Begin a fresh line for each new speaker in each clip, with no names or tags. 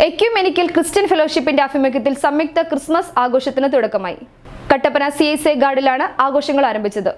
Ecumenical Christian ഫെലോഷിപ്പിന്റെ ആഭിമുഖ്യത്തിൽ സംയുക്ത Christmas ആഘോഷത്തിന് തുടക്കമായി. കട്ടപ്പന CSI ഗാർഡിലാണ് ആഘോഷങ്ങൾ ആരംഭിച്ചത്.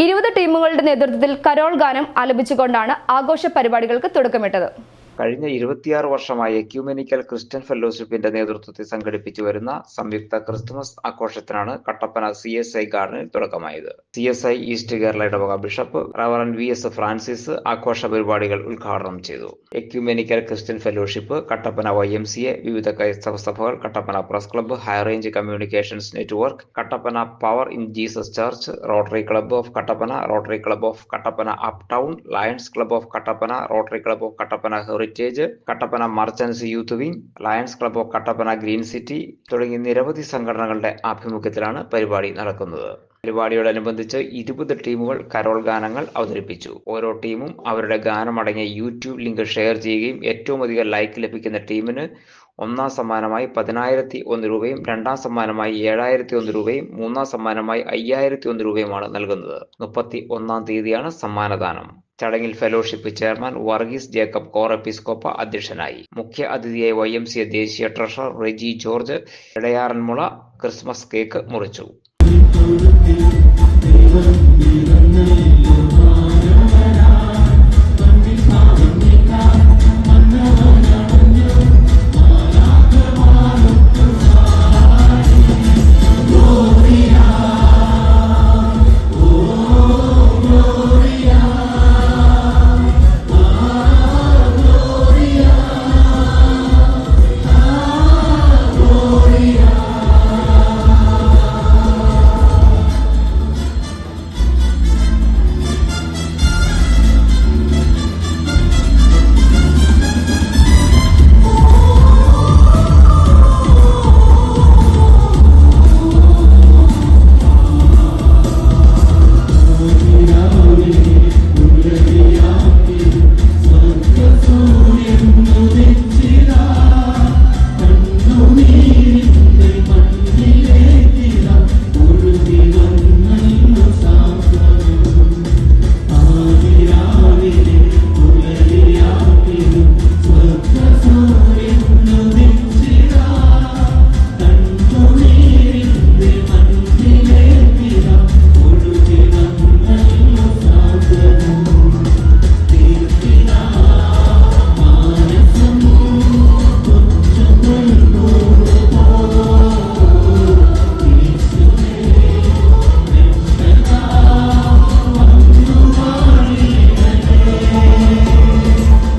20 ടീമുകളുടെ നേതൃത്വത്തിൽ കരോൾ ഗാനം ആലപിച്ചുകൊണ്ടാണ് ആഘോഷ പരിപാടികൾക്ക് തുടക്കമിട്ടത്.
കഴിഞ്ഞ 26 വർഷമായി എക്യുമെനിക്കൽ ക്രിസ്ത്യൻ ഫെലോഷിപ്പിന്റെ നേതൃത്വത്തിൽ സംഘടിപ്പിച്ചു വരുന്ന സംയുക്ത ക്രിസ്തുമസ് ആഘോഷത്തിനാണ് കട്ടപ്പന CSI ഗാർഡനിൽ തുടക്കമായത്. CSI ഈസ്റ്റ് കേരള ഇടവക ബിഷപ്പ് റവറന്റ് VS ഫ്രാൻസിസ് ആഘോഷ പരിപാടികൾ ഉദ്ഘാടനം ചെയ്തു. Ecumenical Christian fellowship, Kattappana YMCA, വിവിധ ക്രൈസ്തവ സഭകൾ, Kattappana press club, high range communications network, Kattappana power in Jesus church, rotary club of Kattappana, rotary club of Kattappana up town, lions club of Kattappana, rotary club of Kattappana heritage, Kattappana merchants youth wing, lions club of Kattappana green city തുടങ്ങി നിരവധി സംഘടനകളുടെ ആഭിമുഖ്യത്തിലാണ് പരിപാടി നടക്കുന്നത്. പരിപാടിയോടനുബന്ധിച്ച് 20 ടീമുകൾ Carol ഗാനങ്ങൾ അവതരിപ്പിച്ചു. ഓരോ ടീമും അവരുടെ ഗാനമടങ്ങിയ YouTube ലിങ്ക് ഷെയർ ചെയ്യുകയും ഏറ്റവും അധികം ലൈക്ക് ലഭിക്കുന്ന ടീമിന് ഒന്നാം സമ്മാനമായി 10,001 രൂപയും, രണ്ടാം സമ്മാനമായി 7,001 രൂപയും, മൂന്നാം സമ്മാനമായി 5,001 രൂപയുമാണ് നൽകുന്നത്. 31-ാം തീയതിയാണ് സമ്മാനദാനം. ചടങ്ങിൽ ഫെലോഷിപ്പ് ചെയർമാൻ വർഗീസ് ജേക്കബ് കോർ എപ്പിസ്കോപ്പ അധ്യക്ഷനായി. മുഖ്യ അതിഥിയായി YMCA ദേശീയ treasurer Reji George Edayaranmula Christmas cake മുറിച്ചു.